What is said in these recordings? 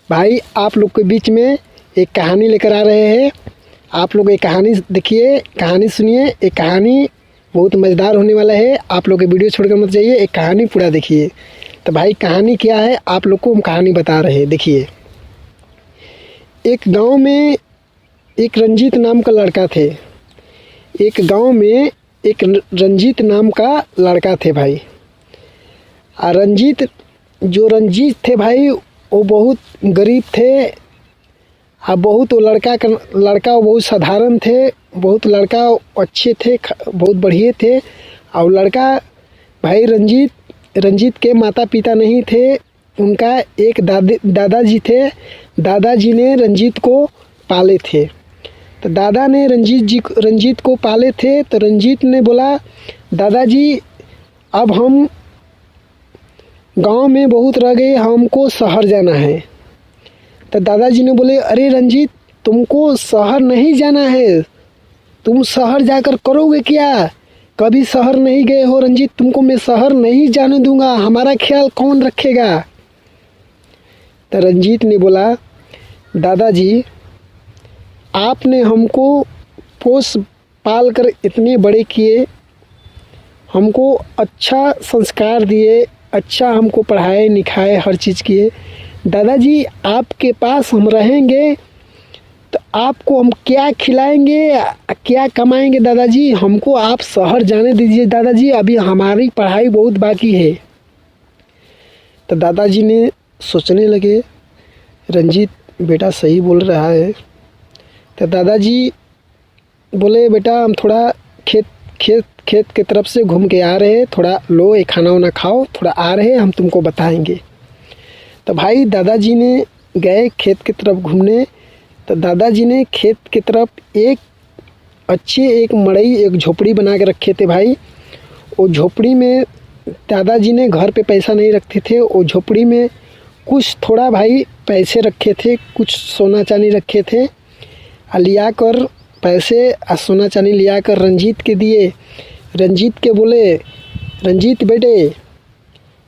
भाई आप लोग के बीच में एक कहानी लेकर आ रहे हैं। आप लोग एक कहानी देखिए, कहानी सुनिए। एक कहानी बहुत मज़ेदार होने वाला है। आप लोग वीडियो छोड़कर मत जाइए, एक कहानी पूरा देखिए। तो भाई कहानी क्या है, आप लोग को हम कहानी बता रहे हैं। देखिए, एक गांव में एक रंजीत नाम का लड़का थे। एक गांव में एक रंजीत नाम का लड़का थे भाई। और रंजीत थे भाई, वो बहुत गरीब थे। और बहुत वो लड़का बहुत साधारण थे, बहुत लड़का अच्छे थे, बहुत बढ़िया थे। और लड़का भाई रंजीत के माता पिता नहीं थे, उनका एक दादाजी थे। दादाजी ने रंजीत को पाले थे। तो दादा ने रंजीत को पाले थे। तो रंजीत ने बोला, दादाजी अब हम गांव में बहुत रह गए, हमको शहर जाना है। तो दादाजी ने बोले, अरे रंजीत, तुमको शहर नहीं जाना है, तुम शहर जाकर करोगे क्या? कभी शहर नहीं गए हो रंजीत, तुमको मैं शहर नहीं जाने दूंगा, हमारा ख्याल कौन रखेगा? तो रंजीत ने बोला, दादाजी आपने हमको पोस पाल कर इतने बड़े किए, हमको अच्छा संस्कार दिए, अच्छा हमको पढ़ाए लिखाए, हर चीज़ किए। दादाजी आपके पास हम रहेंगे तो आपको हम क्या खिलाएंगे, क्या कमाएंगे? दादाजी हमको आप शहर जाने दीजिए दादाजी, अभी हमारी पढ़ाई बहुत बाकी है। तो दादाजी ने सोचने लगे, रंजीत बेटा सही बोल रहा है। तो दादाजी बोले, बेटा हम थोड़ा खेत के तरफ से घूम के आ रहे हैं, थोड़ा लो ये खाना वाना खाओ, थोड़ा आ रहे हैं, हम तुमको बताएंगे। तो भाई दादाजी ने गए खेत की तरफ घूमने। तो दादाजी ने खेत की तरफ एक मड़ई, एक झोपड़ी बना के रखे थे भाई। वो झोपड़ी में दादाजी ने घर पे पैसा नहीं रखते थे, वो झोपड़ी में कुछ थोड़ा भाई पैसे रखे थे, कुछ सोना चांदी रखे थे। लिया कर पैसे और सोना चांदी लिया कर रंजीत के दिए। रंजीत के बोले, रंजीत बेटे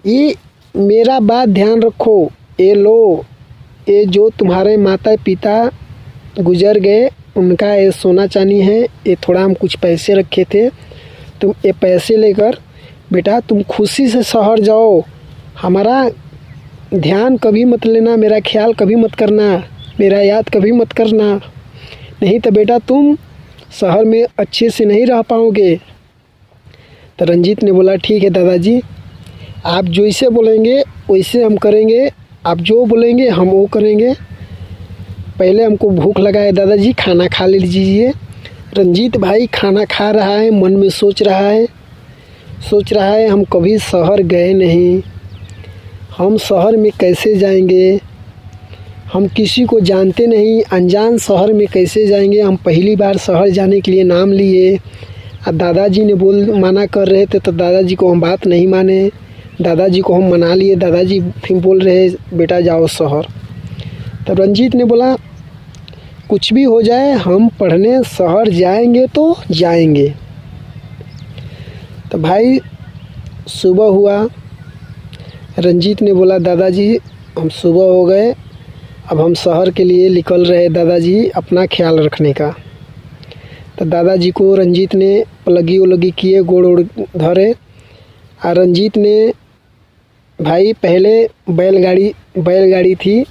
ये मेरा बात ध्यान रखो, ये लो, ये जो तुम्हारे माता पिता गुजर गए उनका ये सोना चांदी है, ये थोड़ा हम कुछ पैसे रखे थे, तुम ये पैसे लेकर बेटा तुम खुशी से शहर जाओ, हमारा ध्यान कभी मत लेना, मेरा ख्याल कभी मत करना, मेरा याद कभी मत करना, नहीं तो बेटा तुम शहर में अच्छे से नहीं रह पाओगे। तो रंजीत ने बोला, ठीक है दादाजी, आप जैसे बोलेंगे वैसे हम करेंगे, आप जो बोलेंगे हम वो करेंगे। पहले हमको भूख लगा है दादाजी, खाना खा लीजिए। रंजीत भाई खाना खा रहा है, मन में सोच रहा है हम कभी शहर गए नहीं, हम शहर में कैसे जाएंगे, हम किसी को जानते नहीं, अनजान शहर में कैसे जाएंगे, हम पहली बार शहर जाने के लिए नाम लिए। और दादाजी ने मना कर रहे थे, तो दादाजी को हम बात नहीं माने, दादाजी को हम मना लिए। दादाजी फिर बोल रहे, बेटा जाओ शहर। तो रंजीत ने बोला, कुछ भी हो जाए हम पढ़ने शहर जाएंगे तो जाएंगे। तो भाई सुबह हुआ, रंजीत ने बोला, दादाजी हम सुबह हो गए, अब हम शहर के लिए निकल रहे दादाजी, अपना ख्याल रखने का। तो दादाजी को रंजीत ने लगी किए, गोड़ धरे। और रंजीत ने भाई पहले बैलगाड़ी थी,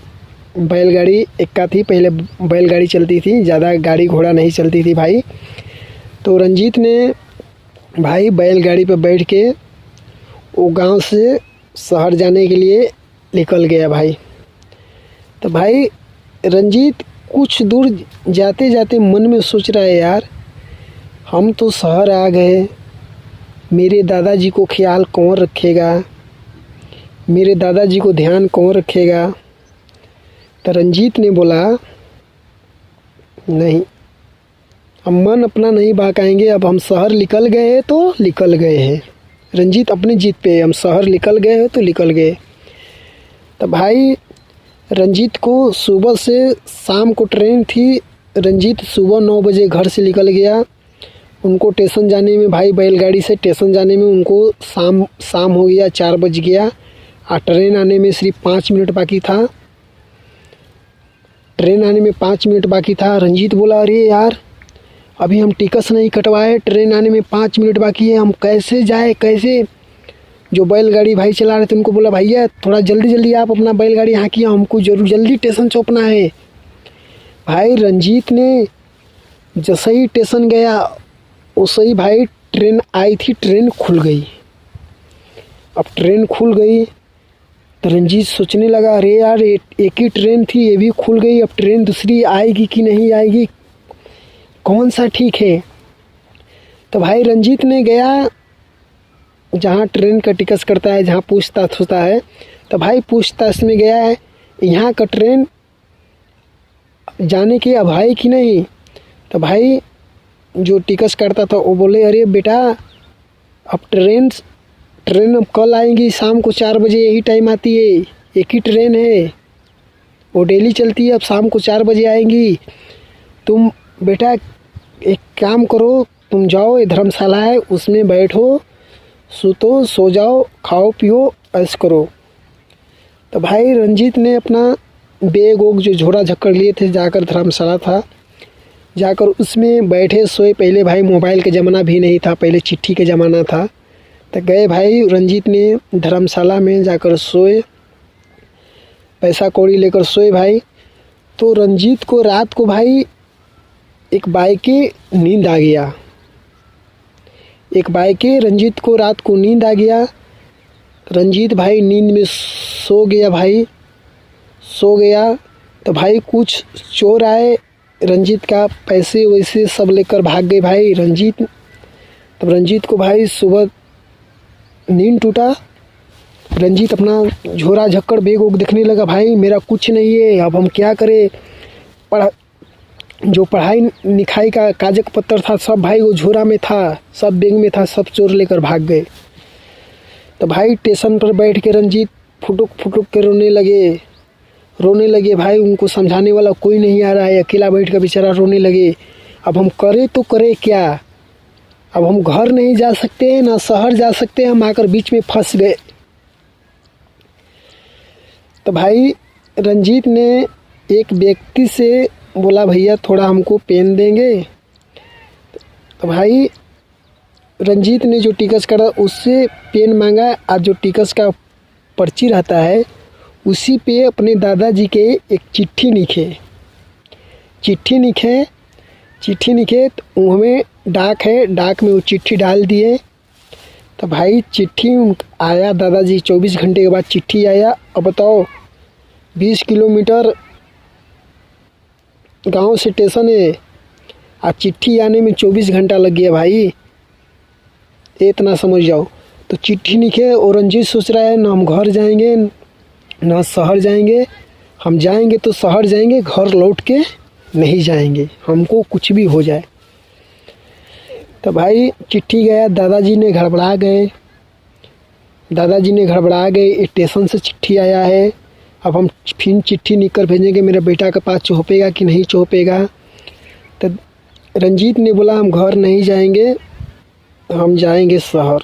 बैलगाड़ी इक्का थी, पहले बैलगाड़ी चलती थी, ज़्यादा गाड़ी घोड़ा नहीं चलती थी भाई। तो रंजीत ने भाई बैलगाड़ी पर बैठ के वो गांव से शहर जाने के लिए निकल गया भाई। तो भाई रंजीत कुछ दूर जाते जाते मन में सोच रहा है, यार हम तो शहर आ गए, मेरे दादाजी को ख्याल कौन रखेगा, मेरे दादाजी को ध्यान कौन रखेगा? तो रंजीत ने बोला, नहीं, हम मन अपना नहीं बहकाएंगे, अब हम शहर निकल गए हैं तो निकल गए हैं। रंजीत अपनी जीत पे, हम शहर निकल गए हैं तो निकल गए। तो भाई रंजीत को सुबह से शाम को ट्रेन थी। रंजीत सुबह 9 बजे घर से निकल गया। उनको स्टेशन जाने में भाई बैलगाड़ी से स्टेशन जाने में उनको शाम हो गया, 4 बज गया। और ट्रेन आने में सिर्फ 5 मिनट बाकी था। ट्रेन आने में 5 मिनट बाकी था। रंजीत बोला, अरे यार अभी हम टिकट नहीं कटवाए, ट्रेन आने में 5 मिनट बाकी है, हम कैसे जाए कैसे। जो बैलगाड़ी भाई चला रहे थे उनको बोला, भैया थोड़ा जल्दी जल्दी आप अपना बैलगाड़ी यहाँ किया, हमको जरूर जल्दी स्टेशन चौंकना है। भाई रंजीत ने जैसे ही स्टेशन गया वैसे ही भाई ट्रेन आई थी, ट्रेन खुल गई। अब ट्रेन खुल गई तो रंजीत सोचने लगा, अरे यार एक ही ट्रेन थी, ये भी खुल गई, अब ट्रेन दूसरी आएगी कि नहीं आएगी, कौन सा ठीक है। तो भाई रंजीत ने गया जहाँ ट्रेन का टिकट करता है, जहाँ पूछताछ होता है, तो भाई पूछताछ में गया है, यहाँ का ट्रेन जाने की अब है कि नहीं। तो भाई जो टिकट करता था वो बोले, अरे बेटा अब ट्रेन अब कल आएंगी, शाम को 4 बजे यही टाइम आती है, एक ही ट्रेन है, वो डेली चलती है, अब शाम को 4 बजे आएंगी। तुम बेटा एक काम करो, तुम जाओ, ये धर्मशाला है उसमें बैठो, सुतो, सो जाओ, खाओ पियो, ऐश करो। तो भाई रंजीत ने अपना बैग वोग जो झोरा झक्कर लिए थे, जाकर धर्मशाला था, जाकर उसमें बैठे सोए। पहले भाई मोबाइल का ज़माना भी नहीं था, पहले चिट्ठी का ज़माना था। तो गए भाई रंजीत ने धर्मशाला में जाकर सोए, पैसा कौड़ी लेकर सोए भाई। तो रंजीत को रात को भाई एक बाइके नींद आ गया, एक बाइके रंजीत को रात को नींद आ गया। रंजीत भाई नींद में सो गया, भाई सो गया। तो भाई कुछ चोर आए, रंजीत का पैसे वैसे सब लेकर भाग गए भाई रंजीत। तब रंजीत को भाई सुबह नींद टूटा, रंजीत अपना झोरा झक्कड़ बैग वोग देखने लगा, भाई मेरा कुछ नहीं है, अब हम क्या करें। जो पढ़ाई लिखाई का कागज पत्तर था सब भाई वो झोरा में था, सब बैग में था, सब चोर लेकर भाग गए। तो भाई स्टेशन पर बैठ के रंजीत फुटुक फुटुक के रोने लगे भाई। उनको समझाने वाला कोई नहीं आ रहा है, अकेला बैठ कर बेचारा रोने लगे। अब हम करें तो करें क्या, अब हम घर नहीं जा सकते ना शहर जा सकते, हम आकर बीच में फंस गए। तो भाई रंजीत ने एक व्यक्ति से बोला, भैया थोड़ा हमको पेन देंगे। तो भाई रंजीत ने जो टिकट करा उससे पेन मांगा, और जो टिकट का पर्ची रहता है उसी पे अपने दादाजी के एक चिट्ठी लिखे। तो हमें डाक है, डाक में वो चिट्ठी डाल दिए। तो भाई चिट्ठी आया दादाजी, 24 घंटे के बाद चिट्ठी आया। अब बताओ 20 किलोमीटर गांव से स्टेशन है, और चिट्ठी आने में 24 घंटा लग गया भाई, इतना समझ जाओ। तो चिट्ठी लिखे और रंजीत सोच रहा है, ना हम घर जाएंगे ना शहर जाएंगे, हम जाएंगे तो शहर जाएंगे, घर लौट के नहीं जाएंगे, हमको कुछ भी हो जाए। तो भाई चिट्ठी गया, दादाजी ने घबरा गए, स्टेशन से चिट्ठी आया है, अब हम फिर चिट्ठी लिख कर भेजेंगे, मेरे बेटा के पास चौंपेगा कि नहीं चौंपेगा। तो रंजीत ने बोला, हम घर नहीं जाएंगे, हम जाएंगे शहर।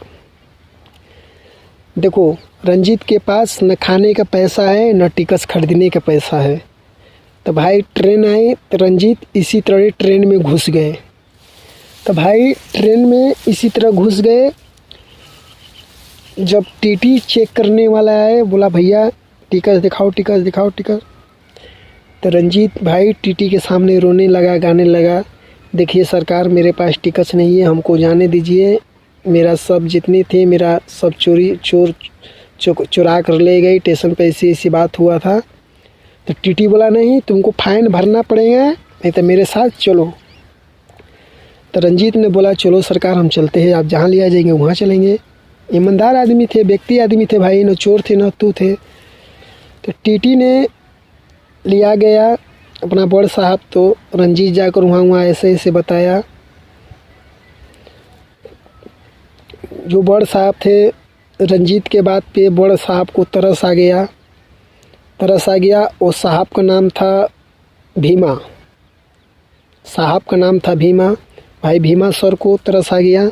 देखो रंजीत के पास न खाने का पैसा है, न टिकट खरीदने का पैसा है। तो भाई ट्रेन आई तो रंजीत इसी तरह ट्रेन में घुस गए। तो भाई ट्रेन में इसी तरह घुस गए। जब टीटी चेक करने वाला आए, बोला भैया टिकट दिखाओ। तो रंजीत भाई टीटी के सामने रोने लगा, गाने लगा, देखिए सरकार मेरे पास टिकट नहीं है, हमको जाने दीजिए, मेरा सब जितने थे मेरा सब चुरा कर ले गई, स्टेशन पे ऐसी बात हुआ था। तो टीटी बोला, नहीं तुमको फाइन भरना पड़ेगा, नहीं तो मेरे साथ चलो। तो रंजीत ने बोला, चलो सरकार हम चलते हैं, आप जहाँ लिया जाएंगे वहाँ चलेंगे। ईमानदार आदमी थे, व्यक्ति आदमी थे भाई, न चोर थे न तू थे। तो टीटी ने लिया गया अपना बड़ साहब। तो रंजीत जाकर वहाँ ऐसे बताया। जो बड़ साहब थे, रंजीत के बात पे बड़ साहब को तरस आ गया। और साहब का नाम था भीमा, भाई भीमा सर को तरस आ गया।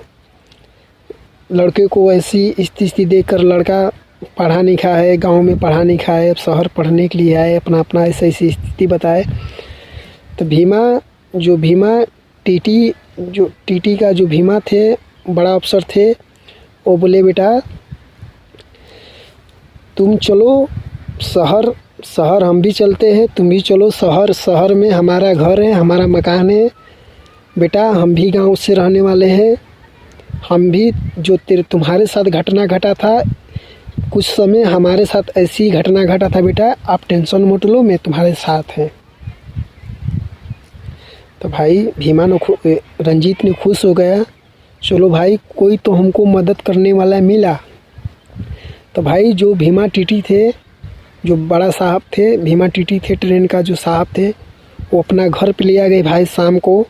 लड़के को ऐसी स्थिति देखकर लड़का पढ़ा लिखा है, गांव में पढ़ा लिखा है, अब शहर पढ़ने के लिए आए, अपना अपना ऐसी स्थिति बताए। तो भीमा टीटी का जो भीमा थे, बड़ा अफसर थे, वो बोले बेटा तुम चलो शहर हम भी चलते हैं, तुम भी चलो शहर में हमारा घर है, हमारा मकान है बेटा, हम भी गांव से रहने वाले हैं, हम भी जो तुम्हारे साथ घटना घटा था, कुछ समय हमारे साथ ऐसी घटना घटा था बेटा, आप टेंशन मत लो, मैं तुम्हारे साथ हैं। तो भाई रंजीत ने खुश हो गया, चलो भाई कोई तो हमको मदद करने वाला मिला। तो भाई जो भीमा टीटी थे, जो बड़ा साहब थे, भीमा टीटी थे ट्रेन का जो साहब थे, वो अपना घर पे लिया गए भाई, शाम को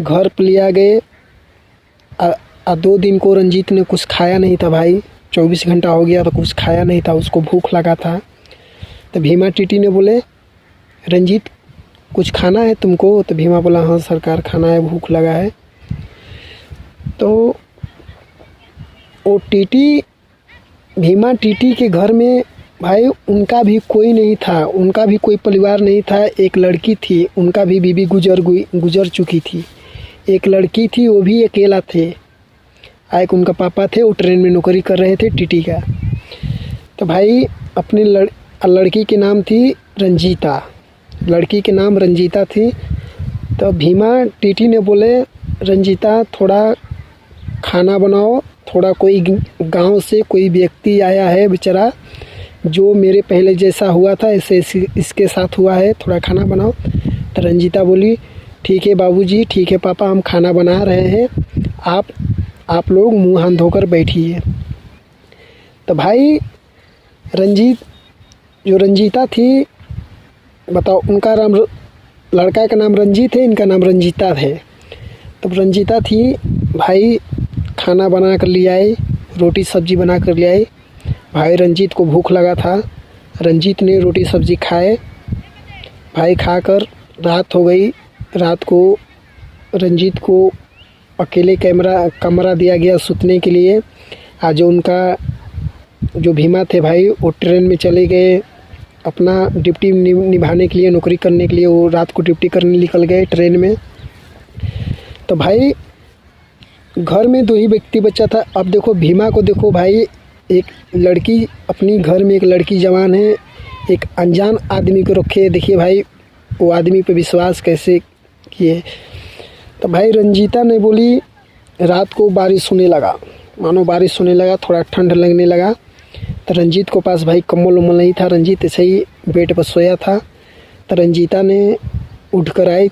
घर पे लिया गए। 2 दिन को रंजीत ने कुछ खाया नहीं था भाई, 24 घंटा हो गया तो कुछ खाया नहीं था, उसको भूख लगा था। तो भीमा टीटी ने बोले रंजीत कुछ खाना है तुमको? तो भीमा बोला हाँ सरकार खाना है, भूख लगा है। तो वो भीमा टीटी के घर में भाई उनका भी कोई नहीं था, उनका भी कोई परिवार नहीं था। एक लड़की थी, उनका भी बीवी गुजर चुकी थी। एक लड़की थी, वो भी अकेला थे। एक उनका पापा थे, वो ट्रेन में नौकरी कर रहे थे टीटी का। तो भाई अपनी लड़की के नाम थी रंजीता, लड़की के नाम रंजीता थी। तो भीमा टीटी ने बोले रंजीता थोड़ा खाना बनाओ, थोड़ा कोई गांव से कोई व्यक्ति आया है बेचारा, जो मेरे पहले जैसा हुआ था ऐसे इसके साथ हुआ है, थोड़ा खाना बनाओ। तो रंजीता बोली ठीक है बाबूजी, ठीक है पापा, हम खाना बना रहे हैं, आप लोग मुंह हाथ धोकर बैठिए। तो भाई जो रंजीता थी, बताओ उनका नाम, लड़का का नाम रंजीत है, इनका नाम रंजीता है। तो रंजीता थी भाई, खाना बना कर ले आई, रोटी सब्जी बना कर ले आई। भाई रंजीत को भूख लगा था, रंजीत ने रोटी सब्जी खाए भाई। खाकर रात हो गई। रात को रंजीत को अकेले कमरा दिया गया सूतने के लिए। आज उनका जो भीमा थे भाई, वो ट्रेन में चले गए अपना ड्यूटी निभाने के लिए, नौकरी करने के लिए। वो रात को ड्यूटी करने निकल गए ट्रेन में। तो भाई घर में 2 ही व्यक्ति बचा था। अब देखो भीमा को देखो भाई, एक लड़की अपनी घर में, एक लड़की जवान है, एक अनजान आदमी को रखे। देखिए भाई वो आदमी पे विश्वास कैसे किए। तो भाई रंजीता ने बोली, रात को बारिश होने लगा, मानो बारिश होने लगा, थोड़ा ठंड लगने लगा। तो रंजीत को पास भाई कम्बल उम्बल नहीं था, रंजीत ऐसे ही बेड पर सोया था। तो रंजीता ने उठ कर आई।